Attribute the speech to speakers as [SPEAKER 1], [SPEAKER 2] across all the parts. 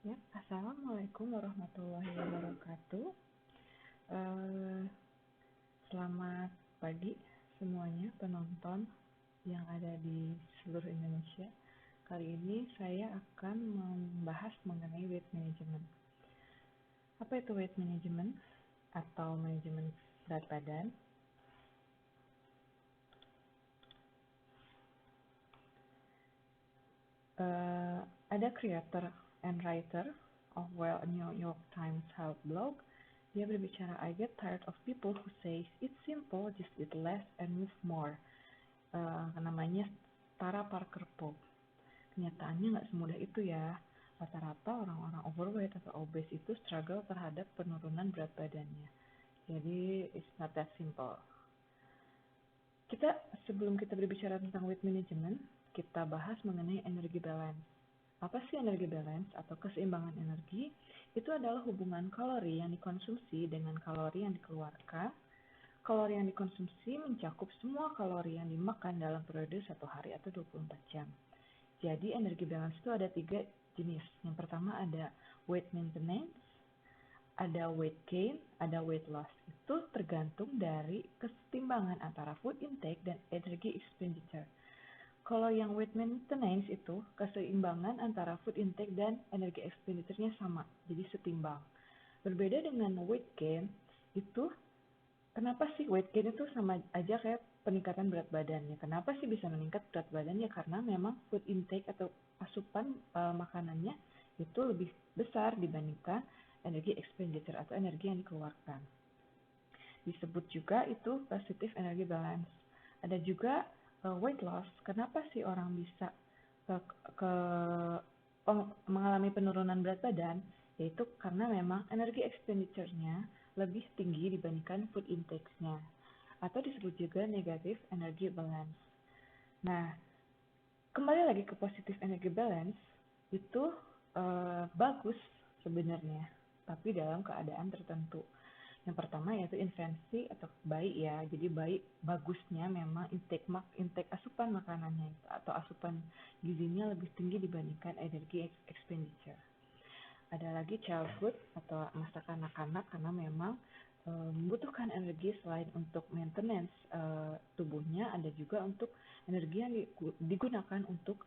[SPEAKER 1] Ya, Assalamualaikum warahmatullahi wabarakatuh. Eh, Selamat pagi semuanya penonton yang ada di seluruh Indonesia. Kali ini saya akan membahas mengenai weight management. Apa itu weight management atau manajemen berat badan? Ada creator and writer of New York Times health blog. Dia berbicara, I get tired of people who say it's simple, just eat less and move more. Namanya Tara Parker Pope. Kenyataannya nggak semudah itu ya. Rata-rata orang-orang overweight atau obese itu struggle terhadap penurunan berat badannya. Jadi it's not that simple. Sebelum kita berbicara tentang weight management, kita bahas mengenai energy balance. Apa sih energy balance atau keseimbangan energi? Itu adalah hubungan kalori yang dikonsumsi dengan kalori yang dikeluarkan. Kalori yang dikonsumsi mencakup semua kalori yang dimakan dalam periode 1 hari atau 24 jam. Jadi energy balance itu ada 3 jenis. Yang pertama ada weight maintenance, ada weight gain, ada weight loss. Itu tergantung dari kesetimbangan antara food intake dan energy expenditure. Kalau yang weight maintenance itu keseimbangan antara food intake dan energi expenditure-nya sama, jadi setimbang. Berbeda dengan weight gain, itu kenapa sih weight gain itu sama aja kayak peningkatan berat badannya? Kenapa sih bisa meningkat berat badannya? Karena memang food intake atau asupan makanannya itu lebih besar dibandingkan energi expenditure atau energi yang dikeluarkan. Disebut juga itu positive energy balance. Ada juga weight loss. Kenapa sih orang bisa mengalami penurunan berat badan? Yaitu karena memang energi expenditure-nya lebih tinggi dibandingkan food intake-nya. Atau disebut juga negative energy balance. Nah, kembali lagi ke positive energy balance, itu bagus sebenarnya, tapi dalam keadaan tertentu. Yang pertama yaitu invensi atau baik ya. Jadi baik bagusnya memang intake asupan makanannya atau asupan gizinya lebih tinggi dibandingkan energi expenditure. Ada lagi childhood atau masa kanak-kanak karena memang membutuhkan energi selain untuk maintenance tubuhnya, ada juga untuk energi yang digunakan untuk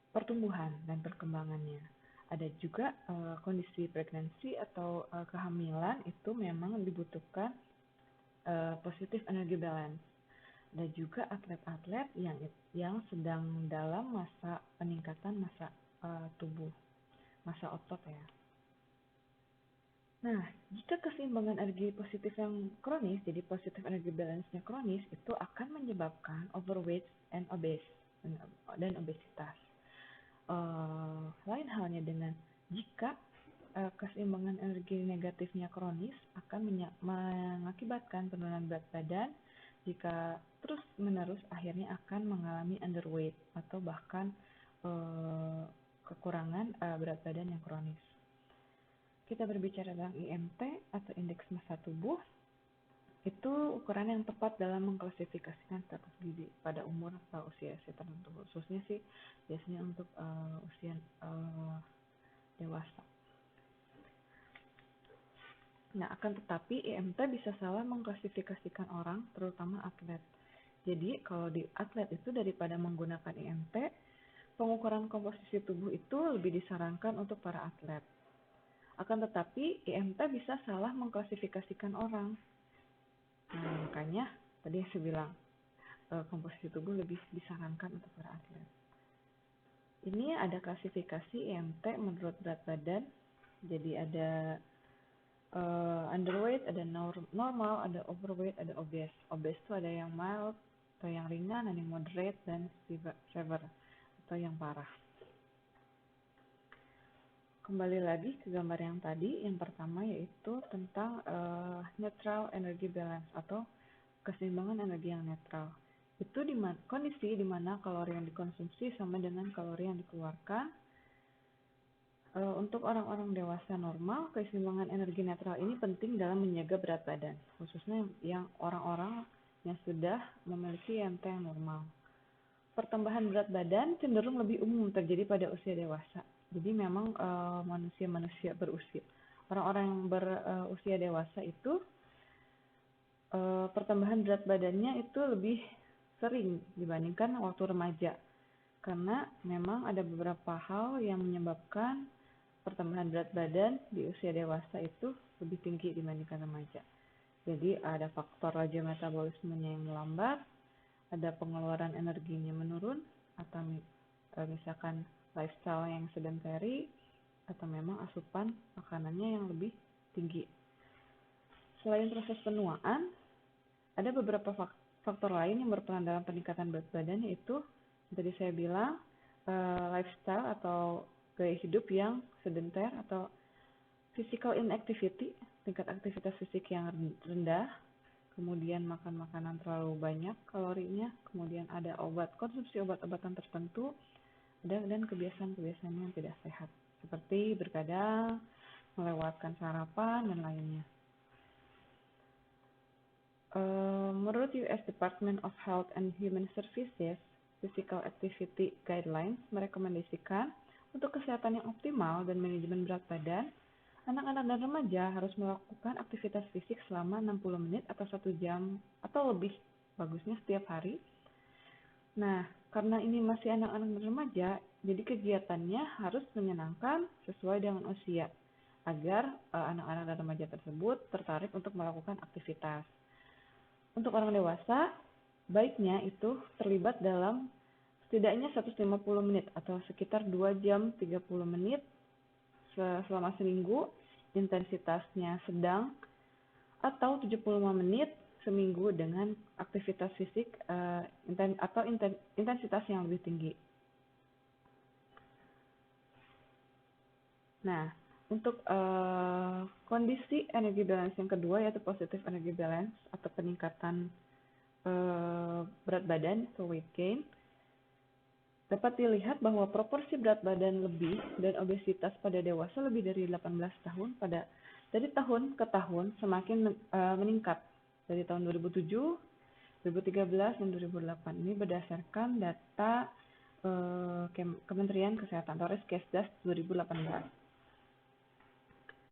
[SPEAKER 1] pertumbuhan dan perkembangannya. Ada juga kondisi pregnancy atau kehamilan itu memang dibutuhkan positive energy balance. Ada juga atlet-atlet yang sedang dalam masa peningkatan masa tubuh, masa otot ya. Nah, jika keseimbangan energi positif yang kronis, jadi positive energy balance-nya kronis, itu akan menyebabkan overweight and obese dan obesitas. Lain halnya dengan jika keseimbangan energi negatifnya kronis akan mengakibatkan penurunan berat badan, jika terus menerus akhirnya akan mengalami underweight atau bahkan kekurangan berat badan yang kronis. Kita berbicara tentang IMT atau indeks massa tubuh, itu ukuran yang tepat dalam mengklasifikasikan status gizi pada umur atau usia tertentu, khususnya sih biasanya untuk usia dewasa. Nah, akan tetapi IMT bisa salah mengklasifikasikan orang, terutama atlet. Jadi kalau di atlet itu daripada menggunakan IMT, pengukuran komposisi tubuh itu lebih disarankan untuk para atlet. Akan tetapi IMT bisa salah mengklasifikasikan orang. Nah, makanya tadi yang saya bilang komposisi tubuh lebih disarankan untuk para atlet. Ini ada klasifikasi IMT menurut berat badan. Jadi ada underweight, ada normal, ada overweight, ada obese. Obese itu ada yang mild atau yang ringan, ada yang moderate dan severe atau yang parah. Kembali lagi ke gambar yang tadi, yang pertama yaitu tentang neutral energy balance atau keseimbangan energi yang netral. Itu kondisi di mana kalori yang dikonsumsi sama dengan kalori yang dikeluarkan. Untuk orang-orang dewasa normal, keseimbangan energi netral ini penting dalam menjaga berat badan, khususnya yang orang-orang yang sudah memiliki IMT yang normal. Pertambahan berat badan cenderung lebih umum terjadi pada usia dewasa. Jadi memang manusia-manusia berusia, orang-orang yang berusia dewasa itu pertambahan berat badannya itu lebih sering dibandingkan waktu remaja. Karena memang ada beberapa hal yang menyebabkan pertambahan berat badan di usia dewasa itu lebih tinggi dibandingkan remaja. Jadi ada faktor laju metabolismenya yang melambat, ada pengeluaran energinya menurun, atau misalkan lifestyle yang sedentary, atau memang asupan makanannya yang lebih tinggi. Selain proses penuaan, ada beberapa faktor lain yang berperan dalam peningkatan berat badan, yaitu tadi saya bilang lifestyle atau gaya hidup yang sedenter atau physical inactivity, tingkat aktivitas fisik yang rendah, kemudian makan makanan terlalu banyak kalorinya, kemudian ada konsumsi obat-obatan tertentu, dan kebiasaan-kebiasaan yang tidak sehat, seperti berkadang, melewatkan sarapan, dan lainnya. Menurut US Department of Health and Human Services, Physical Activity Guidelines merekomendasikan untuk kesehatan yang optimal dan manajemen berat badan, anak-anak dan remaja harus melakukan aktivitas fisik selama 60 menit atau 1 jam atau lebih bagusnya setiap hari. Nah, karena ini masih anak-anak dan remaja, jadi kegiatannya harus menyenangkan sesuai dengan usia, agar anak-anak dan remaja tersebut tertarik untuk melakukan aktivitas. Untuk orang dewasa, baiknya itu terlibat dalam setidaknya 150 menit atau sekitar 2 jam 30 menit selama seminggu, intensitasnya sedang, atau 75 menit seminggu dengan aktivitas fisik atau intensitas yang lebih tinggi. Nah, untuk kondisi energi balance yang kedua, yaitu positive energy balance atau peningkatan berat badan atau weight gain, dapat dilihat bahwa proporsi berat badan lebih dan obesitas pada dewasa lebih dari 18 tahun dari tahun ke tahun semakin meningkat dari tahun 2007, 2013, dan 2008. Ini berdasarkan data Kementerian Kesehatan atau Riskesdas 2018.